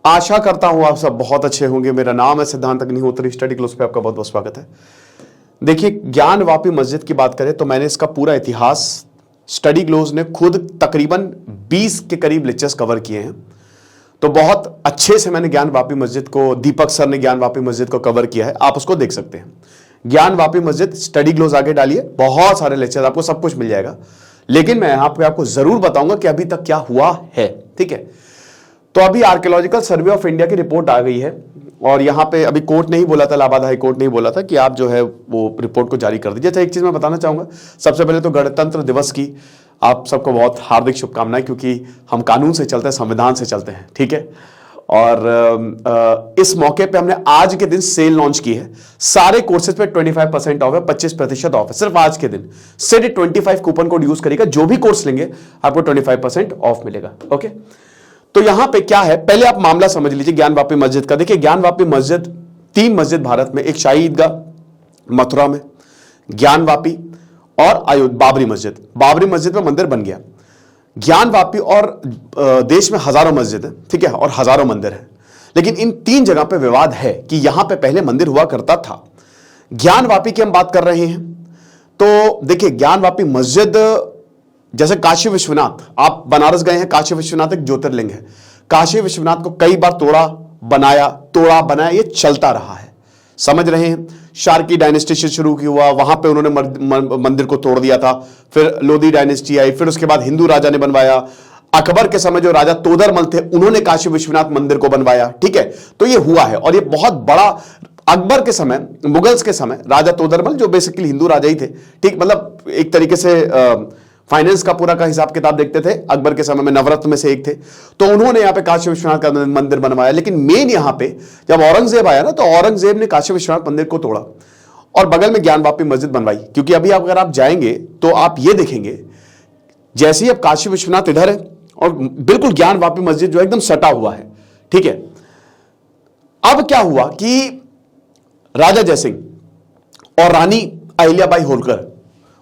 आशा करता हूं आप सब बहुत अच्छे होंगे। मेरा नाम है सिद्धांत अग्निहोत्री, स्टडी ग्लोस पे आपका बहुत बहुत स्वागत है। देखिए, ज्ञानवापी मस्जिद की बात करें तो मैंने इसका पूरा इतिहास स्टडी ग्लोस ने खुद तकरीबन 20 के करीब लेक्चर्स कवर किए हैं। तो बहुत अच्छे से मैंने ज्ञानवापी मस्जिद को, दीपक सर ने ज्ञानवापी मस्जिद को कवर किया है, आप उसको देख सकते हैं। ज्ञानवापी मस्जिद स्टडी ग्लोस आगे डालिए, बहुत सारे लेक्चर, आपको सब कुछ मिल जाएगा। लेकिन मैं यहां पे आपको जरूर बताऊंगा कि अभी तक क्या हुआ है। ठीक है, तो अभी आर्कियोलॉजिकल सर्वे ऑफ इंडिया की रिपोर्ट आ गई है और यहां पे अभी कोर्ट ने ही बोला था, इलाहाबाद हाई कोर्ट ने ही बोला था कि आप जो है वो रिपोर्ट को जारी कर दीजिए। तो एक चीज मैं बताना चाहूंगा, सबसे पहले तो गणतंत्र दिवस की आप सबको बहुत हार्दिक शुभकामनाएं, क्योंकि हम कानून से चलते हैं, संविधान से चलते हैं। ठीक है, और इस मौके पे हमने आज के दिन सेल लॉन्च की है। सारे कोर्सेज पे 25% ऑफ है, 25% ऑफ है सिर्फ आज के दिन। सिर्फ 25 कूपन कोड यूज करेगा, जो भी कोर्स लेंगे आपको 25% ऑफ मिलेगा। ओके, तो यहां पे क्या है, पहले आप मामला समझ लीजिए ज्ञानवापी मस्जिद का। देखिए, ज्ञानवापी मस्जिद, 3 मस्जिद भारत में, एक शाही ईदगाह मथुरा में, ज्ञानवापी और बाबरी मस्जिद। बाबरी मस्जिद में मंदिर बन गया। ज्ञानवापी और देश में हजारों मस्जिद है, ठीक है, और हजारों मंदिर है। लेकिन इन 3 जगह पे विवाद है कि यहां पे पहले मंदिर हुआ करता था। ज्ञानवापी की हम बात कर रहे हैं तो देखिए, ज्ञानवापी मस्जिद जैसे काशी विश्वनाथ, आप बनारस गए हैं, काशी विश्वनाथ एक ज्योतिर्लिंग है। काशी विश्वनाथ को कई बार तोड़ा बनाया, ये चलता रहा है, समझ रहे हैं। शार्की डायनेस्टी से शुरू हुआ, वहां पे उन्होंने मंदिर को तोड़ दिया था। फिर लोधी डायनेस्टी आई, फिर उसके बाद हिंदू राजा ने बनवाया। अकबर के समय जो राजा तोदरमल थे, उन्होंने काशी विश्वनाथ मंदिर को बनवाया। ठीक है, तो ये हुआ है और ये बहुत बड़ा, अकबर के समय, मुगल्स के समय राजा तोदरमल जो बेसिकली हिंदू राजा ही थे, ठीक, मतलब एक तरीके से फाइनेंस का पूरा का हिसाब किताब देखते थे, अकबर के समय में नवरत्न में से एक थे, तो उन्होंने यहां पे काशी विश्वनाथ का मंदिर बनवाया। लेकिन मेन यहां पे जब औरंगजेब आया ना, तो औरंगजेब ने काशी विश्वनाथ मंदिर को तोड़ा और बगल में ज्ञानवापी मस्जिद बनवाई। क्योंकि अभी अगर आप जाएंगे तो आप ये देखेंगे, जैसे ही अब काशी विश्वनाथ इधर है और बिल्कुल ज्ञानवापी मस्जिद जो एकदम सटा हुआ है। ठीक है, अब क्या हुआ कि राजा जयसिंह और रानी अहिल्याबाई होलकर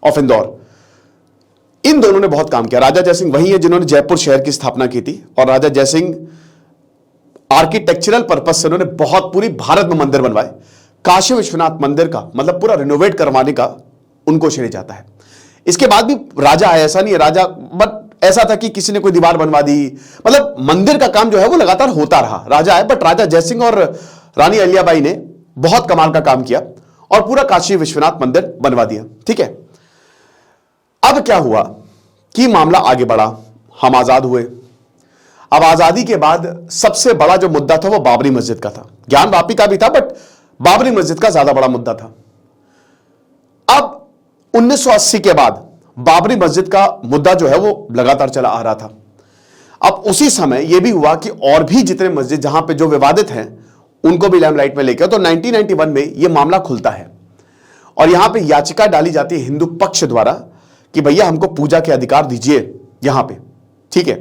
ऑफ इंदौर, इन दोनों ने बहुत काम किया। राजा जयसिंह वही है जिन्होंने जयपुर शहर की स्थापना की थी, और राजा जयसिंह आर्किटेक्चरल पर्पस से उन्होंने बहुत पूरी भारत में मंदिर बनवाए। काशी विश्वनाथ मंदिर का मतलब पूरा रिनोवेट करवाने का उनको श्रेय जाता है। इसके बाद भी राजा आया, ऐसा नहीं है राजा, बट ऐसा था कि किसी ने कोई दीवार बनवा दी, मतलब मंदिर का काम जो है वो लगातार होता रहा। राजा आए, बट राजा जयसिंह और रानी अहिल्याबाई ने बहुत कमाल का काम किया और पूरा काशी विश्वनाथ मंदिर बनवा दिया। ठीक है, अब क्या हुआ कि मामला आगे बढ़ा, हम आजाद हुए। अब आजादी के बाद सबसे बड़ा जो मुद्दा था वो बाबरी मस्जिद का था। ज्ञानवापी का भी था, बट बाबरी मस्जिद का ज्यादा बड़ा मुद्दा था। अब 1980 के बाद बाबरी मस्जिद का मुद्दा जो है वो लगातार चला आ रहा था। अब उसी समय यह भी हुआ कि और भी जितने मस्जिद जहां पे जो विवादित हैं उनको भी लाइमलाइट में लेकर, तो 1991 में यह मामला खुलता है और यहां पे याचिका डाली जाती है हिंदू पक्ष द्वारा कि भैया हमको पूजा के अधिकार दीजिए यहां पे। ठीक है,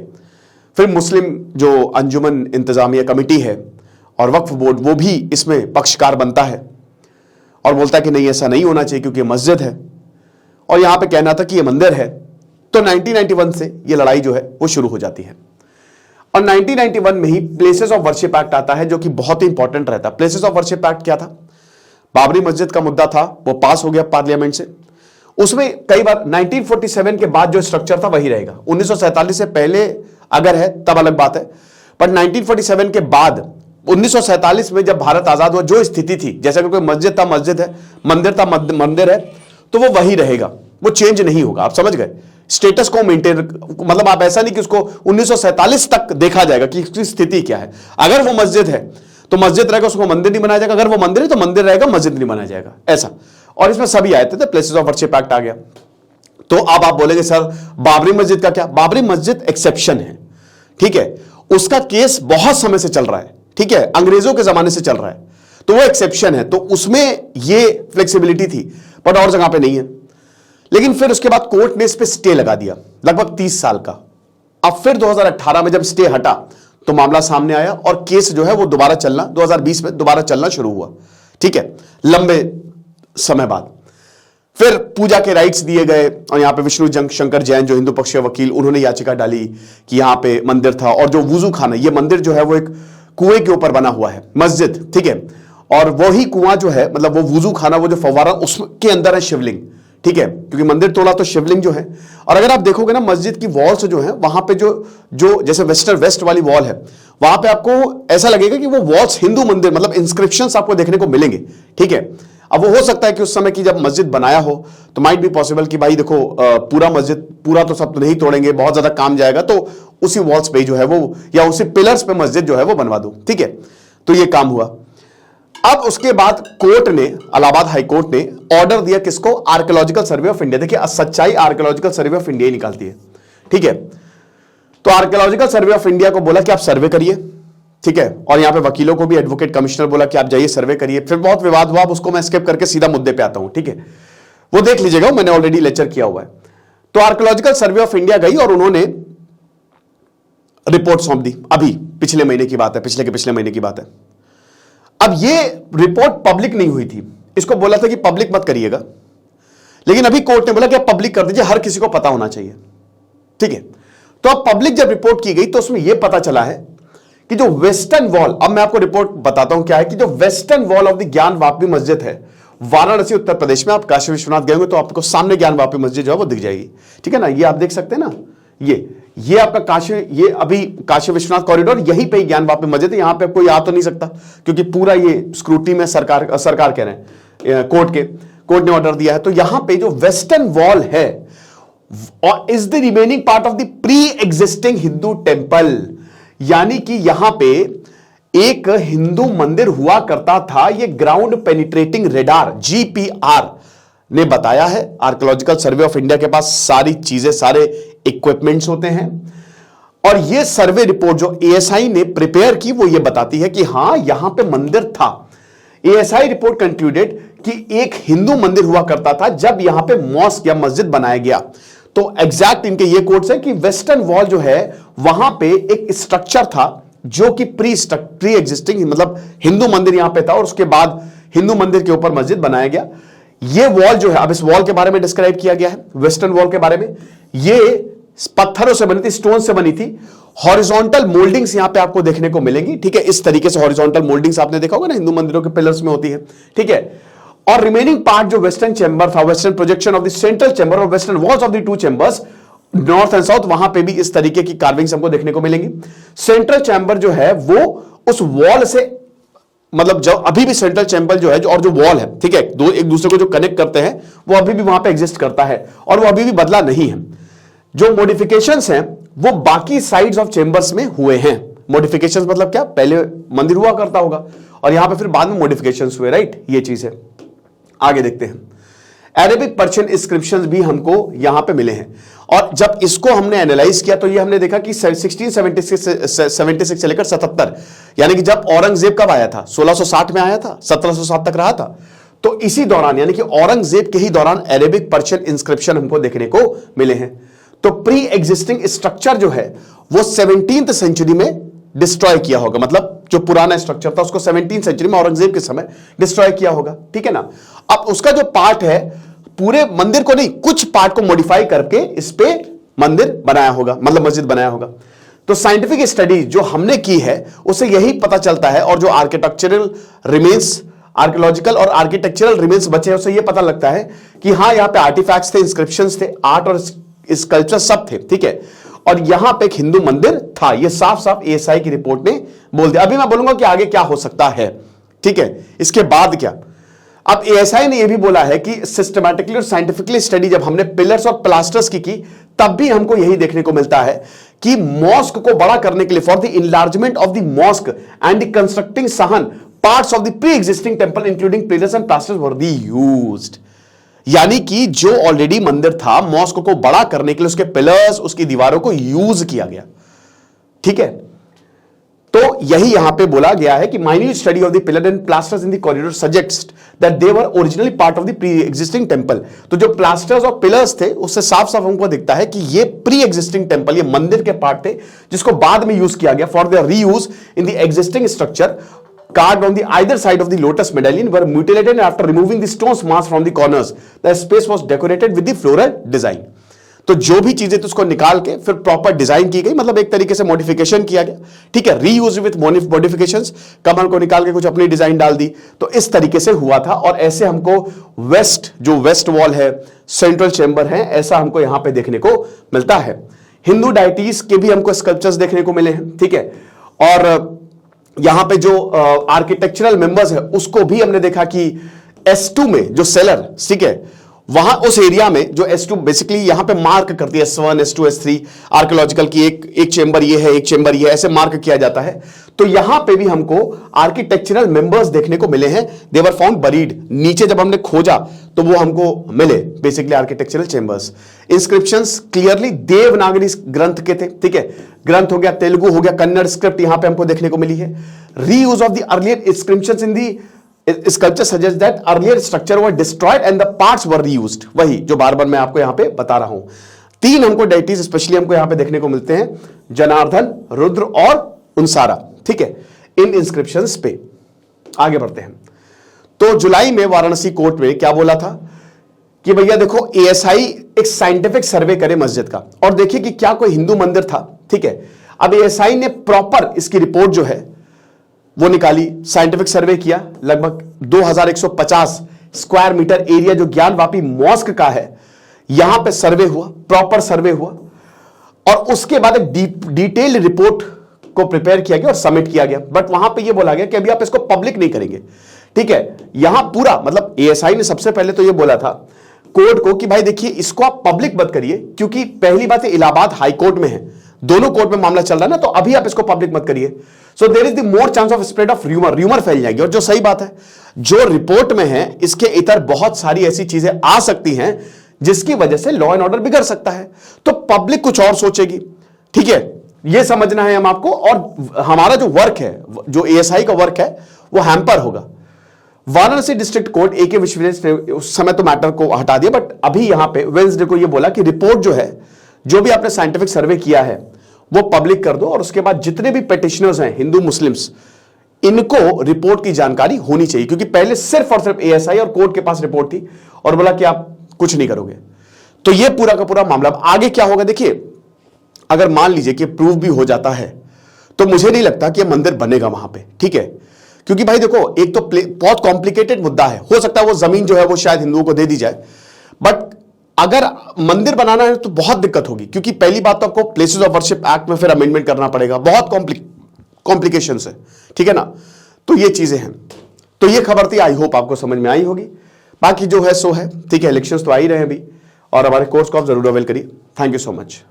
फिर मुस्लिम जो अंजुमन इंतजामिया कमेटी है और वक्फ बोर्ड, वो भी इसमें पक्षकार बनता है और बोलता है कि नहीं, ऐसा नहीं होना चाहिए क्योंकि मस्जिद है और यहां पे कहना था कि ये मंदिर है। तो 1991 से ये लड़ाई जो है वो शुरू हो जाती है और 1991 में ही प्लेसेस ऑफ वर्शिप एक्ट आता है, जो कि बहुत ही इंपॉर्टेंट रहता है। प्लेसेस ऑफ वर्शिप एक्ट क्या था? बाबरी मस्जिद का मुद्दा था, वो पास हो गया पार्लियामेंट से। उसमें कई बार 1947 के बाद जो स्ट्रक्चर था वही रहेगा। 1947 से पहले अगर है तब अलग बात है, बट 1947 के बाद 1947 में जब भारत आजाद हुआ, जो स्थिति थी, जैसे कि कोई मस्जिद था मस्जिद है, मंदिर था मंदिर है, तो वो वही रहेगा, वो चेंज नहीं होगा। आप समझ गए? स्टेटस को मेंटेन, मतलब आप ऐसा नहीं कि उसको 1947 तक देखा जाएगा कि उसकी स्थिति क्या है। अगर वो मस्जिद है तो मस्जिद रहेगा, उसको मंदिर नहीं बनाया जाएगा। अगर वो मंदिर है तो मंदिर रहेगा, मस्जिद नहीं बनाया जाएगा, ऐसा। और इसमें सभी आए थे, प्लेसेस ऑफ वर्शिप एक्ट आ गया। तो अब आप बोलेंगे सर बाबरी मस्जिद का क्या? बाबरी मस्जिद एक्सेप्शन है, ठीक है, उसका केस बहुत समय से चल रहा है, ठीक है, अंग्रेजों के जमाने से चल रहा है, तो वो एक्सेप्शन है, तो उसमें ये फ्लेक्सिबिलिटी थी, बट और जगह पे नहीं है। लेकिन फिर उसके बाद कोर्ट ने इस पे स्टे लगा दिया लगभग 30 साल का। अब फिर 2018 में जब स्टे हटा तो मामला सामने आया और केस जो है वो दोबारा चलना, 2020 में दोबारा चलना शुरू हुआ, ठीक है, लंबे समय बाद। फिर पूजा के राइट्स दिए गए और यहां पे विष्णु शंकर जैन जो हिंदू पक्ष के वकील, उन्होंने याचिका डाली कि यहां पे मंदिर था और जो वुजू खाना, ये मंदिर जो है वो एक कुएं के ऊपर बना हुआ है मस्जिद, ठीक है। और वही कुआं जो है, मतलब वो वुजू खाना, वो जो फव्वारा, उसके अंदर है शिवलिंग, ठीक है, क्योंकि मंदिर तोड़ा तो शिवलिंग जो है। और अगर आप देखोगे ना मस्जिद की वॉल्स जो है, वहां पे जो जो जैसे वेस्ट वाली वॉल है, वहां पे आपको ऐसा लगेगा कि वो वॉल्स हिंदू मंदिर, मतलब इंस्क्रिप्शंस आपको देखने को मिलेंगे, ठीक है। अब वो हो सकता है कि उस समय की जब मस्जिद बनाया हो तो माइट भी पॉसिबल कि भाई देखो पूरा मस्जिद, पूरा तो सब नहीं तोड़ेंगे, बहुत ज्यादा काम जाएगा, तो उसी वॉल्स पे जो है वो, या उसी पिलर्स पे मस्जिद जो है वो बनवा दो, ठीक है। तो ये काम हुआ। अब उसके बाद कोर्ट ने, इलाहाबाद हाई कोर्ट ने ऑर्डर दिया किसको? Archaeological survey of India. देखिए सच्चाई आर्कियोलॉजिकल सर्वे ऑफ इंडिया ही निकालती है, ठीक है। तो आर्कियोलॉजिकल सर्वे ऑफ इंडिया को बोला कि आप सर्वे करिए, ठीक है। और यहां पे वकीलों को भी, एडवोकेट कमिश्नर बोला कि आप जाइए सर्वे करिए। फिर बहुत विवाद हुआ, उसको मैं स्किप करके सीधा मुद्दे पे आता हूं, ठीक है। वो देख लीजिएगा, मैंने ऑलरेडी लेक्चर किया हुआ है। तो आर्कियोलॉजिकल सर्वे ऑफ इंडिया गई और उन्होंने रिपोर्ट सौंप दी। अभी पिछले महीने की बात है, पिछले महीने की बात है। अब ये रिपोर्ट पब्लिक नहीं हुई थी, इसको बोला था कि पब्लिक मत करिएगा, लेकिन अभी कोर्ट ने बोला कि आप पब्लिक कर दीजिए, हर किसी को पता होना चाहिए, ठीक है। तो अब पब्लिक जब रिपोर्ट की गई तो उसमें यह पता चला है कि जो वेस्टर्न वॉल, अब मैं आपको रिपोर्ट बताता हूं क्या है, कि जो वेस्टर्न वॉल ऑफ द ज्ञान वापी मस्जिद है वाराणसी उत्तर प्रदेश में, आप काशी विश्वनाथ गए होंगे तो आपको सामने ज्ञान वापी मस्जिद जो है वो दिख जाएगी, ठीक है ना। ये आप देख सकते हैं ना, ये आपका काशी, ये अभी काशी विश्वनाथ कॉरिडोर, यहीं पे ज्ञान वापी मस्जिद है। यहां पे आपको आ तो नहीं सकता क्योंकि पूरा ये स्क्रूटी में सरकार कह रहे हैं, कोर्ट ने ऑर्डर दिया है। तो यहां पे जो वेस्टर्न वॉल है is the remaining part of the pre existing Hindu temple, यानी कि यहां पे एक हिंदू मंदिर हुआ करता था। ये ग्राउंड पेनिट्रेटिंग रेडार GPR ने बताया है। आर्कियोलॉजिकल सर्वे ऑफ इंडिया के पास सारी चीजें, सारे इक्विपमेंट्स होते हैं, और ये सर्वे रिपोर्ट जो ASI ने प्रिपेयर की वो ये बताती है कि हां यहां पे मंदिर था। ASI रिपोर्ट कंक्लूडेड कि एक हिंदू मंदिर हुआ करता था जब यहां पे मॉस्क या मस्जिद बनाया गया। तो एग्जैक्ट इनके ये कोट्स है कि वेस्टर्न वॉल जो है वहां पे एक स्ट्रक्चर था जो कि प्री एग्जिस्टिंग, मतलब हिंदू मंदिर यहां पे था और उसके बाद हिंदू मंदिर के ऊपर मस्जिद बनाया गया। ये वॉल जो है, अब इस वॉल के बारे में डिस्क्राइब किया गया है, वेस्टर्न वॉल के बारे में। ये पत्थरों से बनी थी, स्टोन से बनी थी। हॉरिजॉन्टल मोल्डिंग्स यहां पे आपको देखने को मिलेंगी, ठीक है। इस तरीके से हॉरिजॉन्टल मोल्डिंग्स आपने देखा होगा ना, हिंदू मंदिरों के पिलर्स में होती है, ठीक है। और रिमेनिंग पार्ट जो वेस्टर्न चैम्बर था, western projection of the central chamber और western walls of the two chambers, north and south, वहां पे भी इस तरीके की कार्विंग्स हमको देखने को मिलेंगी। सेंट्रल चैम्बर जो है वो उस वॉल से, मतलब जो अभी भी सेंट्रल चैम्बर जो है और जो वॉल है, ठीक है, दो एक दूसरे को जो कनेक्ट करते हैं, वो अभी भी वहां पे एग्जिस्ट करता है और वो अभी भी बदला नहीं है। जो मॉडिफिकेशंस हैं वो बाकी साइड्स ऑफ चैम्बर्स में हुए हैं। मॉडिफिकेशंस मतलब क्या? पहले मंदिर हुआ करता होगा और यहां पे फिर बाद में मॉडिफिकेशंस हुए, राइट, ये चीज है। आगे देखते हैं। अरेबिक पर्शियन इंस्क्रिप्शंस भी हमको यहां पे मिले हैं और जब इसको हमने एनालाइज किया तो ये हमने देखा कि 1676 से लेकर 77, यानी कि जब औरंगजेब कब आया था, 1660 में आया था, 1707 तक रहा था, तो इसी दौरान, यानी कि औरंगजेब के ही दौरान अरेबिक पर्शियन इंस्क्रिप्शन हमको देखने को मिले हैं। तो प्री एग्जिस्टिंग स्ट्रक्चर जो है वो 17th सेंचुरी में डिस्ट्रॉय किया होगा, मतलब जो पुराना स्ट्रक्चर था उसको 17th सेंचुरी में औरंगजेब के समय डिस्ट्रॉय किया होगा, ठीक है ना। अब उसका जो पार्ट है, पूरे मंदिर को नहीं, कुछ पार्ट को मॉडिफाई करके इस पे मंदिर बनाया होगा, मतलब मस्जिद बनाया होगा। तो साइंटिफिक स्टडी जो हमने की है उससे यही पता चलता है, और जो आर्किटेक्चरल रिमेन्स, आर्कियोलॉजिकल और आर्किटेक्चरल रिमेन्स बचे हैं, उससे यह पता लगता है कि हां यहां पे आर्टिफैक्ट्स थे, इंस्क्रिप्शंस थे, आर्ट और स्कल्पचर सब थे, ठीक है। और यहां पे एक हिंदू मंदिर था, यह साफ साफ ASI की रिपोर्ट ने बोल दिया। अभी मैं बोलूंगा कि आगे क्या हो सकता है, ठीक है, इसके बाद क्या। अब ASI ने यह भी बोला है कि सिस्टमैटिकली और साइंटिफिकली स्टडी जब हमने पिलर्स और प्लास्टर्स की तब भी हमको यही देखने को मिलता है कि मॉस्क को बड़ा करने के लिए, for the enlargement of the mosque and the constructing सहन, parts of the pre existing temple including pillars and plasters were the used. यानी कि जो ऑलरेडी मंदिर था, मॉस्क को बड़ा करने के लिए उसके पिलर्स, उसकी दीवारों को यूज किया गया, ठीक है। तो यही यहां पे बोला गया है कि minute study of the pillar and plasters in the corridor suggest that they were originally part of the pre existing temple. तो जो प्लास्टर्स और पिलर्स थे उससे साफ साफ हमको दिखता है कि ये प्री एग्जिस्टिंग टेंपल, ये मंदिर के पार्ट थे जिसको बाद में यूज किया गया for the reuse in the existing structure. Carved on the either side of the lotus medallion were mutilated, and after removing the stones mass from the corners, the space was decorated with the floral design. तो जो भी चीजें थी उसको निकाल के फिर proper design की गई, मतलब एक तरीके से मॉडिफिकेशन किया गया, ठीक है, रीयूज विथ मॉडिफिकेशंस, कमर को निकाल के कुछ अपनी डिजाइन डाल दी, तो इस तरीके से हुआ था। और ऐसे हमको जो वेस्ट वॉल है, सेंट्रल चेंबर है, ऐसा हमको यहां पे देखने को मिलता है। हिंदू डायटीज के भी हमको स्कल्पचर्स देखने को मिले हैं, ठीक है। और यहां पे जो आर्किटेक्चरल मेंबर्स है उसको भी हमने देखा कि S2 में जो सेलर, ठीक है, वहां उस एरिया में जो S2 बेसिकली यहां पे मार्क करती है S1, S2, S3 आर्कियोलॉजिकल की एक चेंबर ये है, एक चेंबर ये है, ऐसे मार्क किया जाता है। तो यहां पे भी हमको आर्किटेक्चरल मेंबर्स देखने को मिले हैं। दे वर फाउंड बरीड, नीचे जब हमने खोजा तो वो हमको मिले basically architectural chambers. Inscriptions clearly Devanagari ग्रंथ के थे, ठीक है, ग्रंथ हो गया, तेलुगु हो गया, कन्नड़ स्क्रिप्ट यहां पे हमको देखने को मिली है। Reuse of the earlier inscriptions in the sculpture suggests that earlier structure were destroyed and the parts were reused। वही जो बार बार मैं आपको यहां पे बता रहा हूं। 3 हमको डेटीज स्पेशली हमको यहां पे देखने को मिलते हैं, जनार्दन, रुद्र और उनसारा, ठीक है, इन इंस्क्रिप्शंस पे। आगे बढ़ते हैं। तो जुलाई में वाराणसी कोर्ट में क्या बोला था कि भैया देखो ASI एक साइंटिफिक सर्वे करे मस्जिद का, और देखिए कि क्या कोई हिंदू मंदिर था, ठीक है। अब ASI ने प्रॉपर इसकी रिपोर्ट जो है वो निकाली, साइंटिफिक सर्वे किया, लगभग 2150 स्क्वायर मीटर एरिया जो ज्ञानवापी मॉस्क का है, यहां पे सर्वे हुआ, प्रॉपर सर्वे हुआ, और उसके बाद एक डिटेल्ड रिपोर्ट को प्रिपेयर किया गया और सबमिट किया गया। बट वहां पे ये बोला गया कि अभी आप इसको पब्लिक नहीं करेंगे, ठीक है। यहां पूरा मतलब ASI ने सबसे पहले तो ये बोला था कोर्ट को कि भाई देखिए इसको आप पब्लिक मत करिए, क्योंकि पहली बात है इलाहाबाद हाई कोर्ट में है, दोनों कोर्ट में मामला चल रहा है ना, तो अभी आप इसको पब्लिक मत करिए। So there is the more chance of spread of rumour फैल जाएगी। और जो सही बात है, जो रिपोर्ट में है इसके इतर बहुत सारी ऐसी चीजें आ सकती हैं जिसकी वजह से लॉ एंड ऑर्डर बिगड़ सकता है, तो पब्लिक कुछ और सोचेगी, ठीक है, यह समझना है हम आपको। और हमारा जो वर्क है, जो ASI का वर्क है, वो हैम्पर होगा। वाराणसी डिस्ट्रिक्ट कोर्ट AK विश्वविद्यालय ने उस समय तो मैटर को हटा दिया, बट अभी यहां पे वेंसडे को यह बोला कि रिपोर्ट जो है, जो भी आपने साइंटिफिक सर्वे किया है वो पब्लिक कर दो, और उसके बाद जितने भी पेटिशनर्स हैं हिंदू मुस्लिम्स, इनको रिपोर्ट की जानकारी होनी चाहिए, क्योंकि पहले सिर्फ और सिर्फ ASI और कोर्ट के पास रिपोर्ट थी और बोला कि आप कुछ नहीं करोगे। तो ये पूरा का पूरा मामला। अब आगे क्या होगा देखिए, अगर मान लीजिए कि प्रूव भी हो जाता है तो मुझे नहीं लगता कि यह मंदिर बनेगा वहां पे, ठीक है, क्योंकि भाई देखो एक तो बहुत कॉम्प्लिकेटेड मुद्दा है, हो सकता है वो जमीन जो है वो शायद हिंदुओं को दे दी जाए, बट अगर मंदिर बनाना है तो बहुत दिक्कत होगी, क्योंकि पहली बात तो आपको प्लेसेस ऑफ वर्शिप एक्ट में फिर अमेंडमेंट करना पड़ेगा, बहुत कॉम्प्लिकेशंस है, ठीक है ना। तो ये चीजें हैं। तो ये खबर थी, आई होप आपको समझ में आई होगी। बाकी जो है सो है, ठीक है, इलेक्शंस तो आ ही रहे हैं अभी, और हमारे कोर्स को आप जरूर अवेल करिए। Thank you so much.